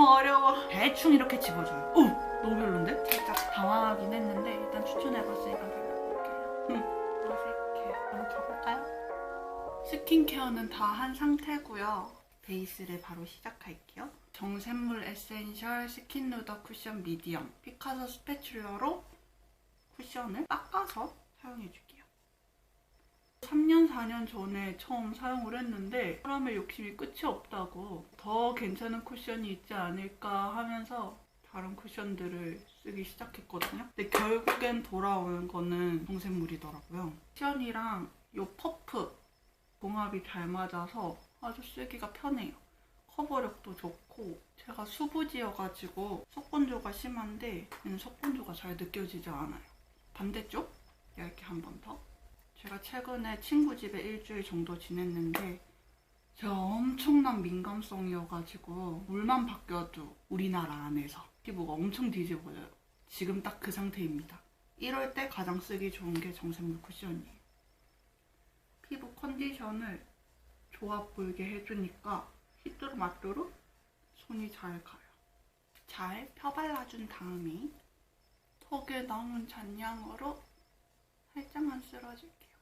너무 어려워. 대충 이렇게 집어줘요. 오! 너무 별론데? 살짝 당황하긴 했는데 일단 추천해봤으니까 발라볼게요. 어색해. 한번 가볼까요? 스킨케어는 다 한 상태고요. 베이스를 바로 시작할게요. 정샘물 에센셜 스킨 누더 쿠션 미디엄 피카소 스패츌러로 쿠션을 닦아서 사용해줄게요. 3년, 4년 전에 처음 사용을 했는데 사람의 욕심이 끝이 없다고 더 괜찮은 쿠션이 있지 않을까 하면서 다른 쿠션들을 쓰기 시작했거든요. 근데 결국엔 돌아오는 거는 정샘물이더라고요. 쿠션이랑 이 퍼프 궁합이 잘 맞아서 아주 쓰기가 편해요. 커버력도 좋고 제가 수부지여가지고 속건조가 심한데 얘는 속건조가 잘 느껴지지 않아요. 반대쪽 얇게 한 번 더. 제가 최근에 친구 집에 일주일 정도 지냈는데 제가 엄청난 민감성이어가지고 물만 바뀌어도 우리나라 안에서 피부가 엄청 뒤집어져요. 지금 딱 그 상태입니다. 이럴 때 가장 쓰기 좋은 게 정샘물 쿠션이에요. 피부 컨디션을 좋아 보이게 해주니까 휘뚜루마뚜루 손이 잘 가요. 잘 펴발라준 다음에 턱에 남은 잔량으로 살짝만 쓸어줄게요.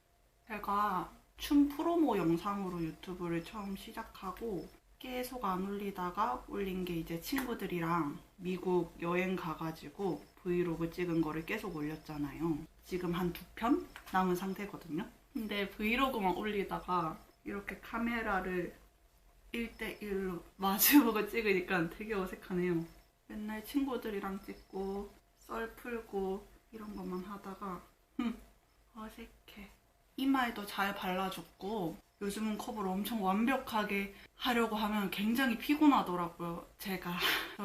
제가 춤 프로모 영상으로 유튜브를 처음 시작하고 계속 안 올리다가 올린 게 이제 친구들이랑 미국 여행 가가지고 브이로그 찍은 거를 계속 올렸잖아요. 지금 한 2편 남은 상태거든요. 근데 브이로그만 올리다가 이렇게 카메라를 1대1로 마주보고 찍으니까 되게 어색하네요. 맨날 친구들이랑 찍고 썰 풀고 이런 것만 하다가 어색해. 이마에도 잘 발라줬고 요즘은 커버를 엄청 완벽하게 하려고 하면 굉장히 피곤하더라고요. 제가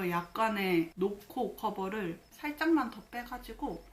약간의 노코 커버를 살짝만 더 빼가지고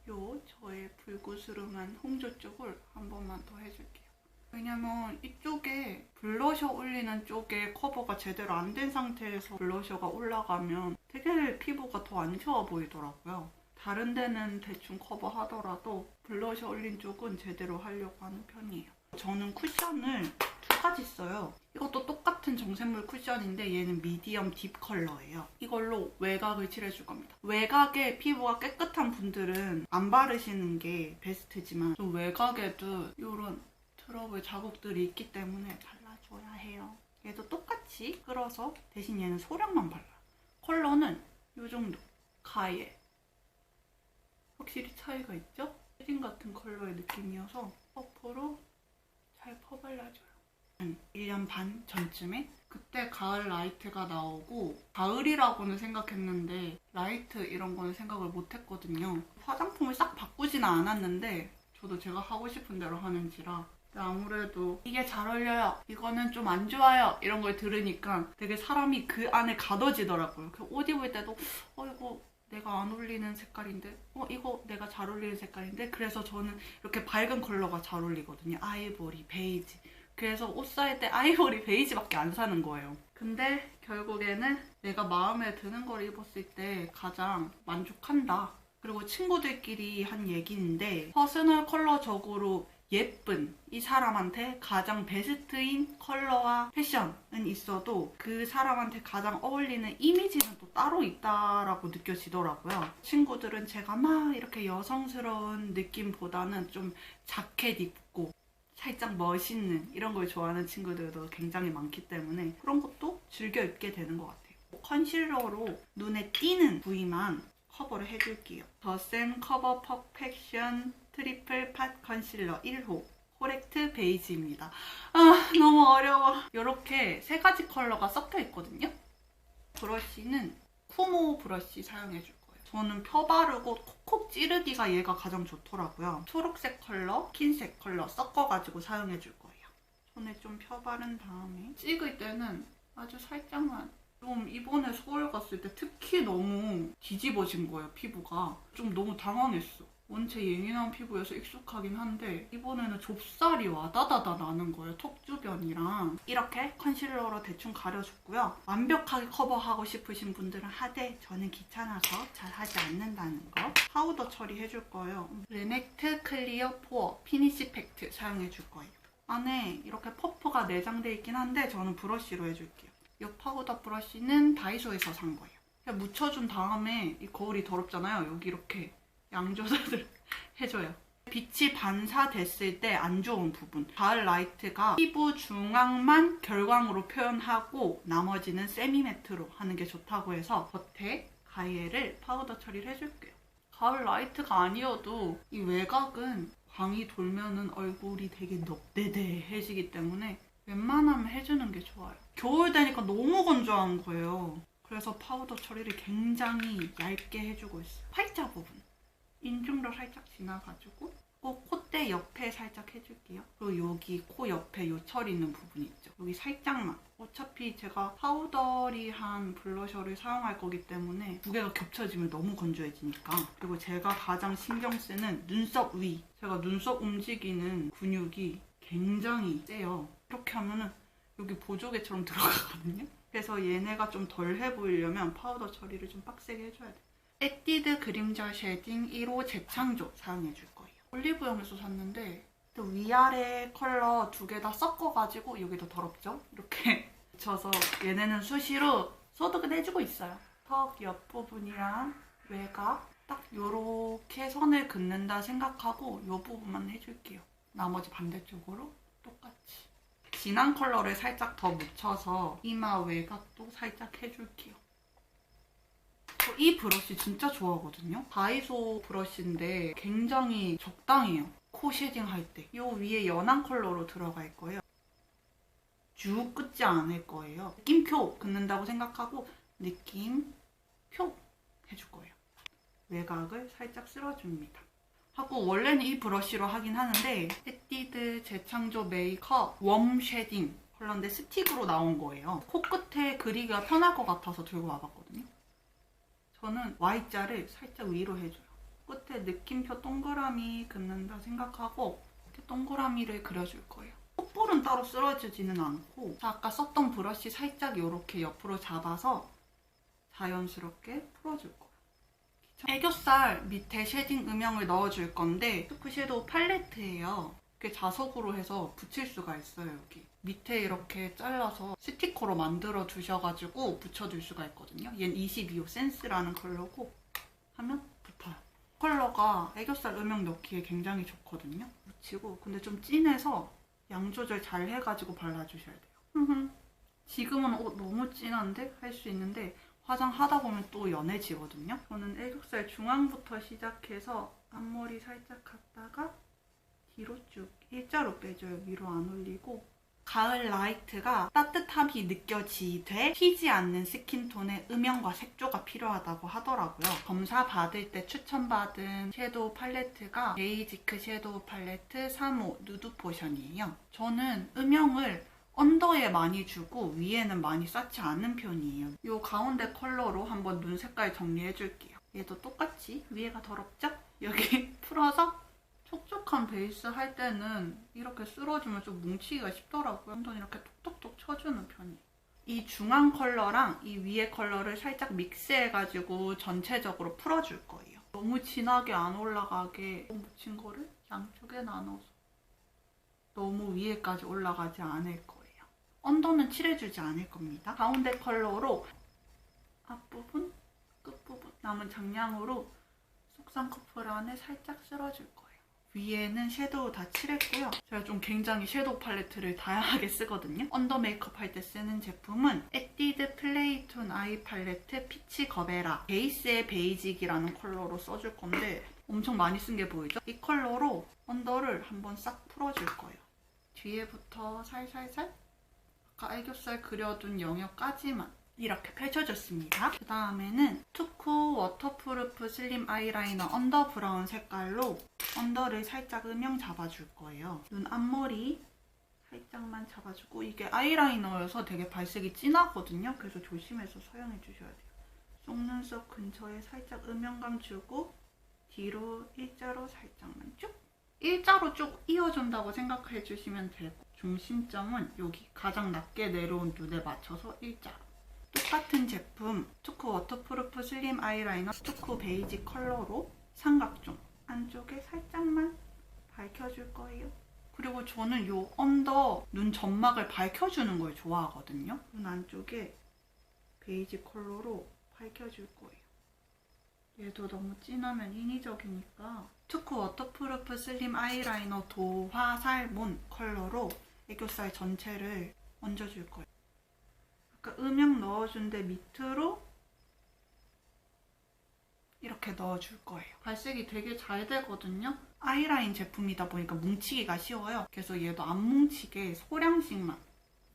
저의 불구스름한 홍조 쪽을 한 번만 더 해줄게요. 왜냐면 이쪽에 블러셔 올리는 쪽에 커버가 제대로 안 된 상태에서 블러셔가 올라가면 되게 피부가 더 안 좋아 보이더라고요. 다른 데는 대충 커버하더라도 블러셔 올린 쪽은 제대로 하려고 하는 편이에요. 저는 쿠션을 2가지 써요. 이것도 똑같은 정샘물 쿠션인데 얘는 미디엄 딥 컬러예요. 이걸로 외곽을 칠해줄 겁니다. 외곽에 피부가 깨끗한 분들은 안 바르시는 게 베스트지만 좀 외곽에도 이런 트러블 자국들이 있기 때문에 발라줘야 해요. 얘도 똑같이 끌어서 대신 얘는 소량만 발라요. 컬러는 이 정도. 가예. 확실히 차이가 있죠? 세진 같은 컬러의 느낌이어서 퍼프로 잘 퍼발라줘요. 1년 반 전쯤에 그때 가을 라이트가 나오고 가을이라고는 생각했는데 라이트 이런 거는 생각을 못했거든요. 화장품을 싹 바꾸지는 않았는데 저도 제가 하고 싶은 대로 하는지라 아무래도 이게 잘 어울려요, 이거는 좀 안 좋아요 이런 걸 들으니까 되게 사람이 그 안에 가둬지더라고요. 그 옷 입을 때도 이거 내가 안 어울리는 색깔인데 이거 내가 잘 어울리는 색깔인데 그래서 저는 이렇게 밝은 컬러가 잘 어울리거든요. 아이보리, 베이지. 그래서 옷 살 때 아이보리, 베이지밖에 안 사는 거예요. 근데 결국에는 내가 마음에 드는 걸 입었을 때 가장 만족한다. 그리고 친구들끼리 한 얘기인데 퍼스널 컬러적으로 예쁜 이 사람한테 가장 베스트인 컬러와 패션은 있어도 그 사람한테 가장 어울리는 이미지는 또 따로 있다라고 느껴지더라고요. 친구들은 제가 막 이렇게 여성스러운 느낌보다는 좀 자켓 입고 살짝 멋있는 이런 걸 좋아하는 친구들도 굉장히 많기 때문에 그런 것도 즐겨 입게 되는 것 같아요. 컨실러로 눈에 띄는 부위만 커버를 해줄게요. 더센 커버 퍼펙션 트리플 팟 컨실러 1호 코렉트 베이지입니다. 너무 어려워. 이렇게 3가지 컬러가 섞여 있거든요. 브러쉬는 쿠모 브러쉬 사용해줄 거예요. 저는 펴바르고 콕콕 찌르기가 얘가 가장 좋더라고요. 초록색 컬러, 흰색 컬러 섞어가지고 사용해줄 거예요. 손에 좀 펴바른 다음에 찍을 때는 아주 살짝만. 좀 이번에 서울 갔을 때 특히 너무 뒤집어진 거예요, 피부가. 좀 너무 당황했어. 원체 예민한 피부여서 익숙하긴 한데 이번에는 좁쌀이 와다다다 나는 거예요, 턱 주변이랑. 이렇게 컨실러로 대충 가려줬고요. 완벽하게 커버하고 싶으신 분들은 하되 저는 귀찮아서 잘 하지 않는다는 거. 파우더 처리해줄 거예요. 레넥트 클리어 포어 피니시 팩트 사용해줄 거예요. 안에 이렇게 퍼프가 내장돼 있긴 한데 저는 브러쉬로 해줄게요. 이 파우더 브러쉬는 다이소에서 산 거예요. 그냥 묻혀준 다음에 이 거울이 더럽잖아요. 여기 이렇게 양조절을 해줘요. 빛이 반사됐을 때 안 좋은 부분. 가을 라이트가 피부 중앙만 결광으로 표현하고 나머지는 세미매트로 하는 게 좋다고 해서 겉에 가이에를 파우더 처리를 해줄게요. 가을 라이트가 아니어도 이 외곽은 광이 돌면은 얼굴이 되게 넙대대해지기 때문에 웬만하면 해주는 게 좋아요. 겨울 되니까 너무 건조한 거예요. 그래서 파우더 처리를 굉장히 얇게 해주고 있어요. 팔자 부분. 인중도 살짝 지나가지고 꼭 콧대 옆에 살짝 해줄게요. 그리고 여기 코 옆에 요 철 있는 부분 있죠. 여기 살짝만. 어차피 제가 파우더리한 블러셔를 사용할 거기 때문에 두 개가 겹쳐지면 너무 건조해지니까. 그리고 제가 가장 신경 쓰는 눈썹 위. 제가 눈썹 움직이는 근육이 굉장히 세요. 이렇게 하면은 여기 보조개처럼 들어가거든요. 그래서 얘네가 좀 덜해 보이려면 파우더 처리를 좀 빡세게 해줘야 돼요. 에뛰드 그림자 쉐딩 1호 재창조 사용해줄 거예요. 올리브영에서 샀는데 또 위아래 컬러 두 개 다 섞어가지고 여기도 더럽죠? 이렇게 묻혀서 얘네는 수시로 소독을 해주고 있어요. 턱 옆부분이랑 외곽 딱 요렇게 선을 긋는다 생각하고 요 부분만 해줄게요. 나머지 반대쪽으로 똑같이. 진한 컬러를 살짝 더 묻혀서 이마 외곽도 살짝 해줄게요. 이 브러쉬 진짜 좋아하거든요. 다이소 브러쉬인데 굉장히 적당해요. 코 쉐딩 할 때. 이 위에 연한 컬러로 들어갈 거예요. 쭉 긋지 않을 거예요. 느낌표 긋는다고 생각하고 느낌표 해줄 거예요. 외곽을 살짝 쓸어줍니다. 하고 원래는 이 브러쉬로 하긴 하는데 에뛰드 재창조 메이크업 웜 쉐딩 컬러인데 스틱으로 나온 거예요. 코끝에 그리기가 편할 것 같아서 들고 와봤거든요. 저는 Y자를 살짝 위로 해줘요. 끝에 느낌표 동그라미 긋는다 생각하고 이렇게 동그라미를 그려줄 거예요. 콧볼은 따로 쓰러지지는 않고 아까 썼던 브러쉬 살짝 이렇게 옆으로 잡아서 자연스럽게 풀어줄 거예요. 애교살 밑에 쉐딩 음영을 넣어줄 건데 투크 섀도우 팔레트예요. 이렇게 자석으로 해서 붙일 수가 있어요. 여기 밑에 이렇게 잘라서 스티커로 만들어 두셔가지고 붙여줄 수가 있거든요. 얘는 22호 센스라는 컬러고 하면 붙어요. 컬러가 애교살 음영 넣기에 굉장히 좋거든요. 붙이고 근데 좀 진해서 양 조절 잘 해가지고 발라주셔야 돼요. 지금은 너무 진한데? 할 수 있는데 화장하다 보면 또 연해지거든요. 저는 애교살 중앙부터 시작해서 앞머리 살짝 갔다가 뒤로 쭉 일자로 빼줘요. 위로 안 올리고. 가을 라이트가 따뜻함이 느껴지되 튀지 않는 스킨톤의 음영과 색조가 필요하다고 하더라고요. 검사 받을 때 추천받은 섀도우 팔레트가 베이지크 섀도우 팔레트 3호 누드 포션이에요. 저는 음영을 언더에 많이 주고 위에는 많이 쌓지 않는 편이에요. 이 가운데 컬러로 한번 눈 색깔 정리해줄게요. 얘도 똑같이 위에가 더럽죠? 여기 풀어서 촉촉한 베이스 할 때는 이렇게 쓸어주면 좀 뭉치기가 쉽더라고요. 한번 이렇게 톡톡톡 쳐주는 편이에요. 이 중앙 컬러랑 이 위에 컬러를 살짝 믹스해가지고 전체적으로 풀어줄 거예요. 너무 진하게 안 올라가게 묻힌 거를 양쪽에 나눠서 너무 위에까지 올라가지 않을 거예요. 언더는 칠해주지 않을 겁니다. 가운데 컬러로 앞부분, 끝부분 남은 장량으로 속상 커플 안에 살짝 쓸어줄 거예요. 위에는 섀도우 다 칠했고요. 제가 좀 굉장히 섀도우 팔레트를 다양하게 쓰거든요. 언더 메이크업 할 때 쓰는 제품은 에뛰드 플레이톤 아이 팔레트 피치 거베라 베이스의 베이직이라는 컬러로 써줄 건데 엄청 많이 쓴 게 보이죠? 이 컬러로 언더를 한번 싹 풀어줄 거예요. 뒤에부터 살살살 아까 애교살 그려둔 영역까지만 이렇게 펼쳐줬습니다. 그 다음에는 투쿠 워터프루프 슬림 아이라이너 언더 브라운 색깔로 언더를 살짝 음영 잡아줄 거예요. 눈 앞머리 살짝만 잡아주고 이게 아이라이너여서 되게 발색이 진하거든요. 그래서 조심해서 사용해 주셔야 돼요. 속눈썹 근처에 살짝 음영감 주고 뒤로 일자로 살짝만 쭉 일자로 쭉 이어준다고 생각해 주시면 되고 중심점은 여기 가장 낮게 내려온 눈에 맞춰서 일자로. 똑같은 제품 투쿠 워터프루프 슬림 아이라이너 투쿠 베이지 컬러로 삼각존 안쪽에 살짝만 밝혀줄 거예요. 그리고 저는 요 언더 눈 점막을 밝혀주는 걸 좋아하거든요. 눈 안쪽에 베이지 컬러로 밝혀줄 거예요. 얘도 너무 진하면 인위적이니까 투쿠 워터프루프 슬림 아이라이너 도화살몬 컬러로 애교살 전체를 얹어줄 거예요. 아까 음영 넣어준 데 밑으로 이렇게 넣어줄 거예요. 발색이 되게 잘 되거든요. 아이라인 제품이다 보니까 뭉치기가 쉬워요. 그래서 얘도 안 뭉치게 소량씩만.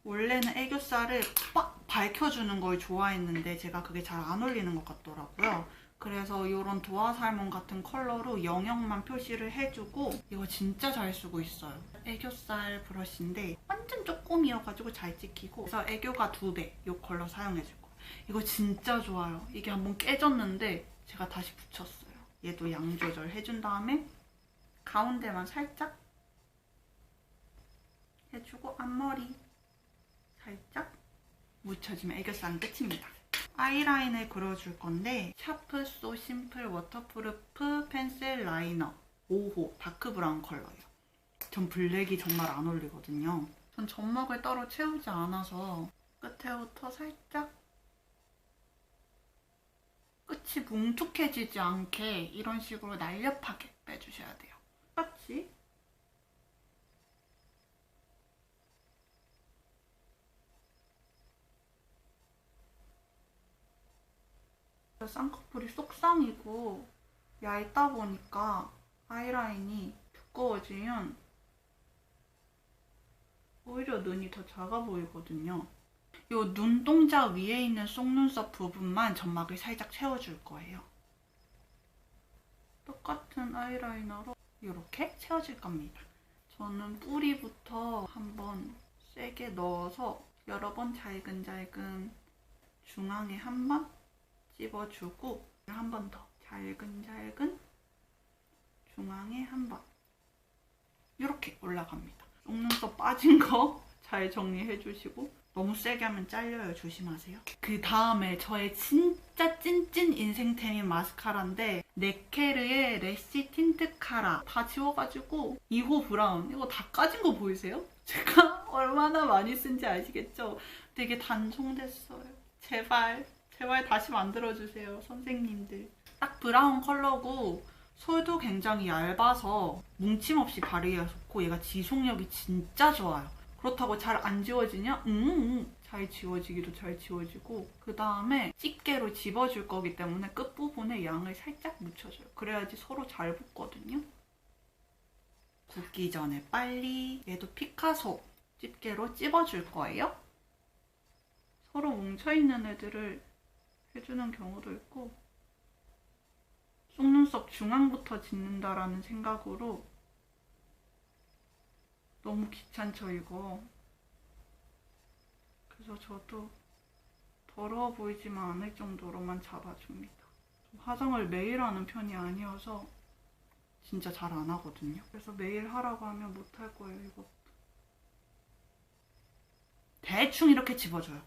원래는 애교살을 빡 밝혀주는 걸 좋아했는데 제가 그게 잘 안 어울리는 것 같더라고요. 그래서 이런 도화살몬 같은 컬러로 영역만 표시를 해주고 이거 진짜 잘 쓰고 있어요. 애교살 브러쉬인데 완전 조금이어가지고 잘 찍히고 그래서 애교가 2배 이 컬러 사용해줄 거예요. 이거 진짜 좋아요. 이게 한번 깨졌는데 제가 다시 붙였어요. 얘도 양 조절 해준 다음에 가운데만 살짝 해주고 앞머리 살짝 묻혀주면 애교살은 끝입니다. 아이라인을 그려줄 건데 샤프 소 심플 워터프루프 펜슬 라이너 5호 다크 브라운 컬러예요. 전 블랙이 정말 안 어울리거든요. 전 점막을 따로 채우지 않아서 끝에부터 살짝 끝이 뭉툭해지지 않게 이런 식으로 날렵하게 빼주셔야 돼요. 똑같이 쌍꺼풀이 속상이고 얇다 보니까 아이라인이 두꺼워지면 오히려 눈이 더 작아 보이거든요. 이 눈동자 위에 있는 속눈썹 부분만 점막을 살짝 채워줄 거예요. 똑같은 아이라이너로 이렇게 채워줄 겁니다. 저는 뿌리부터 한번 세게 넣어서 여러 번 잘근잘근 중앙에 한 번 찝어주고 한 번 더 잘근잘근 중앙에 한 번 이렇게 올라갑니다. 속눈썹 빠진 거 잘 정리해주시고 너무 세게 하면 잘려요. 조심하세요. 그 다음에 저의 진짜 찐찐 인생템인 마스카라인데 네케르의 래쉬 틴트 카라 다 지워가지고 2호 브라운 이거 다 까진 거 보이세요? 제가 얼마나 많이 쓴지 아시겠죠? 되게 단종됐어요. 제발 다시 만들어주세요. 선생님들. 딱 브라운 컬러고 솔도 굉장히 얇아서 뭉침 없이 바르기가 좋고 얘가 지속력이 진짜 좋아요. 그렇다고 잘 안 지워지냐? 잘 지워지기도 잘 지워지고 그 다음에 집게로 집어줄 거기 때문에 끝부분에 양을 살짝 묻혀줘요. 그래야지 서로 잘 붙거든요. 굳기 전에 빨리 얘도 피카소 집게로 찝어줄 거예요. 서로 뭉쳐있는 애들을 해주는 경우도 있고 속눈썹 중앙부터 짓는다라는 생각으로 너무 귀찮죠 이거. 그래서 저도 더러워 보이지만 않을 정도로만 잡아줍니다. 화장을 매일 하는 편이 아니어서 진짜 잘 안 하거든요. 그래서 매일 하라고 하면 못 할 거예요. 이것도 대충 이렇게 집어줘요.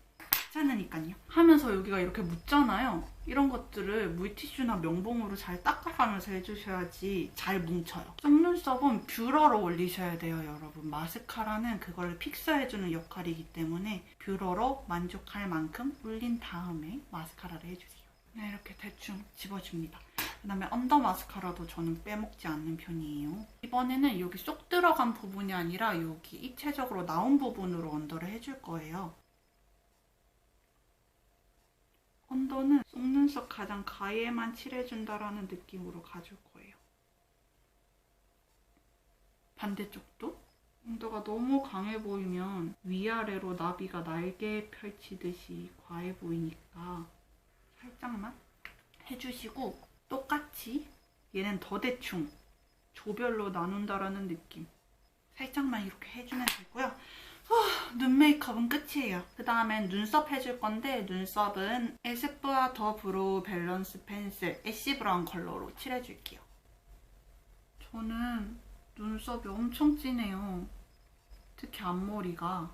괜찮으니까요. 하면서 여기가 이렇게 묻잖아요. 이런 것들을 물티슈나 명봉으로 잘 닦아가면서 해주셔야지 잘 뭉쳐요. 속눈썹은 뷰러로 올리셔야 돼요, 여러분. 마스카라는 그걸 픽서해주는 역할이기 때문에 뷰러로 만족할 만큼 올린 다음에 마스카라를 해주세요. 네, 이렇게 대충 집어줍니다. 그 다음에 언더 마스카라도 저는 빼먹지 않는 편이에요. 이번에는 여기 쏙 들어간 부분이 아니라 여기 입체적으로 나온 부분으로 언더를 해줄 거예요. 언더는 속눈썹 가장 가에만 칠해준다라는 느낌으로 가줄 거예요. 반대쪽도 언더가 너무 강해 보이면 위아래로 나비가 날개 펼치듯이 과해 보이니까 살짝만 해주시고 똑같이 얘는 더 대충 조별로 나눈다라는 느낌 살짝만 이렇게 해주면 되고요. 눈 메이크업은 끝이에요. 그 다음엔 눈썹 해줄 건데 눈썹은 에스쁘아 더 브로우 밸런스 펜슬 애쉬 브라운 컬러로 칠해줄게요. 저는 눈썹이 엄청 진해요. 특히 앞머리가.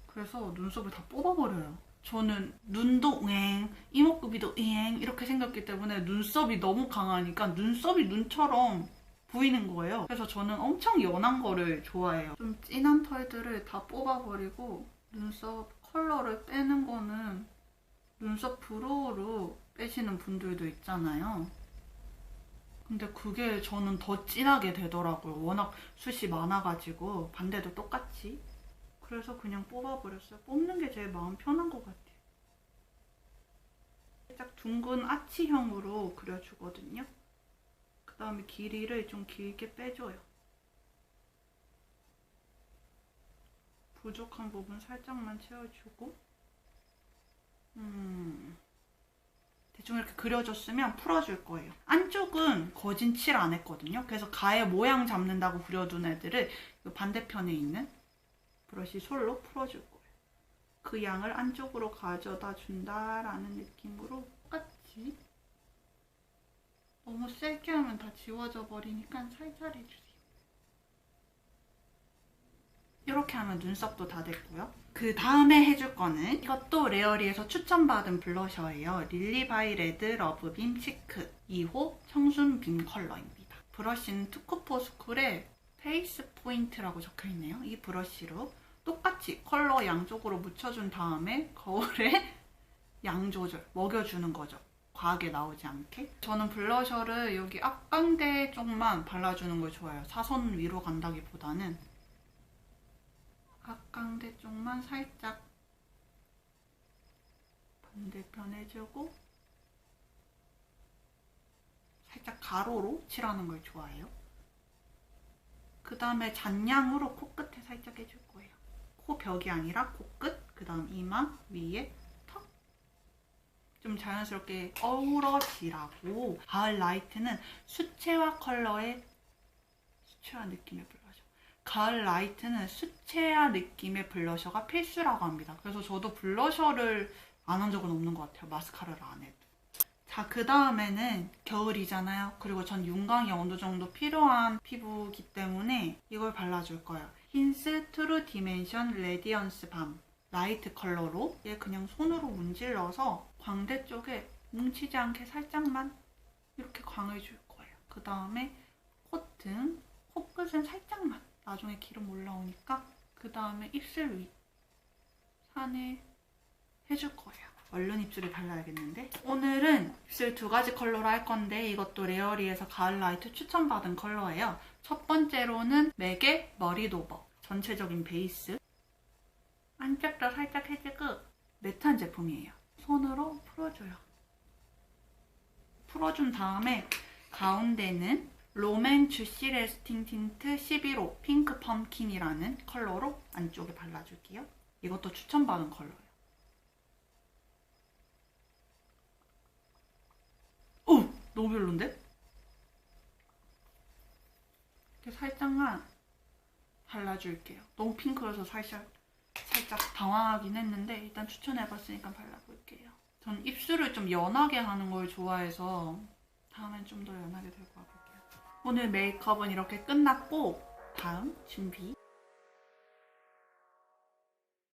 그래서 눈썹을 다 뽑아버려요. 저는 눈도 웽, 이목구비도 웽 이렇게 생겼기 때문에 눈썹이 너무 강하니까 눈썹이 눈처럼 보이는 거예요. 그래서 저는 엄청 연한 거를 좋아해요. 좀 진한 털들을 다 뽑아버리고 눈썹 컬러를 빼는 거는 눈썹 브로우로 빼시는 분들도 있잖아요. 근데 그게 저는 더 진하게 되더라고요. 워낙 숱이 많아가지고. 반대도 똑같이. 그래서 그냥 뽑아버렸어요. 뽑는 게 제일 마음 편한 것 같아요. 살짝 둥근 아치형으로 그려주거든요. 그 다음에 길이를 좀 길게 빼줘요. 부족한 부분 살짝만 채워주고 대충 이렇게 그려줬으면 풀어줄 거예요. 안쪽은 거진 칠 안 했거든요. 그래서 가에 모양 잡는다고 그려둔 애들을 이 반대편에 있는 브러쉬 솔로 풀어줄 거예요. 그 양을 안쪽으로 가져다 준다라는 느낌으로 똑같이. 너무 세게 하면 다 지워져 버리니까 살살 해주세요. 이렇게 하면 눈썹도 다 됐고요. 그 다음에 해줄 거는 이것도 레어리에서 추천받은 블러셔예요. 릴리바이 레드 러브빔 치크 2호 청순빔 컬러입니다. 브러쉬는 투쿠포스쿨의 페이스 포인트라고 적혀있네요. 이 브러쉬로 똑같이 컬러 양쪽으로 묻혀준 다음에 거울에 양 조절, 먹여주는 거죠. 과하게 나오지 않게. 저는 블러셔를 여기 앞광대 쪽만 발라주는 걸 좋아해요. 사선 위로 간다기보다는 앞광대 쪽만 살짝 반대편 해주고 살짝 가로로 칠하는 걸 좋아해요. 그 다음에 잔량으로 코끝에 살짝 해줄 거예요. 코 벽이 아니라 코끝, 그 다음 이마 위에 턱. 좀 자연스럽게 어우러지라고. 가을 라이트는 수채화 컬러의 수채화 느낌의 블러셔. 가을 라이트는 수채화 느낌의 블러셔가 필수라고 합니다. 그래서 저도 블러셔를 안 한 적은 없는 것 같아요. 마스카라를 안 해도. 자, 그 다음에는 겨울이잖아요. 그리고 전 윤광이 어느 정도 필요한 피부이기 때문에 이걸 발라줄 거예요. 힌스 트루 디멘션 레디언스 밤 라이트 컬러로 얘 그냥 손으로 문질러서 광대 쪽에 뭉치지 않게 살짝만 이렇게 광을 줄 거예요. 그 다음에 콧등, 코끝은 살짝만. 나중에 기름 올라오니까. 그 다음에 입술 위 산을 해줄 거예요. 얼른 입술에 발라야겠는데. 오늘은 입술 2가지 컬러로 할 건데 이것도 레어리에서 가을 라이트 추천받은 컬러예요. 첫 번째로는 맥의 머리 도버. 전체적인 베이스. 안쪽도 살짝 해주고 매트한 제품이에요. 손으로 풀어줘요. 풀어준 다음에 가운데는 롬앤 주시 레스팅 틴트 11호 핑크 펌킨이라는 컬러로 안쪽에 발라줄게요. 이것도 추천받은 컬러예요. 오! 너무 별론데? 이렇게 살짝만 발라줄게요. 너무 핑크여서 살짝 당황하긴 했는데 일단 추천해봤으니까 발라볼게요. 전 입술을 좀 연하게 하는 걸 좋아해서 다음엔 좀 더 연하게 들고 와볼게요. 오늘 메이크업은 이렇게 끝났고 다음 준비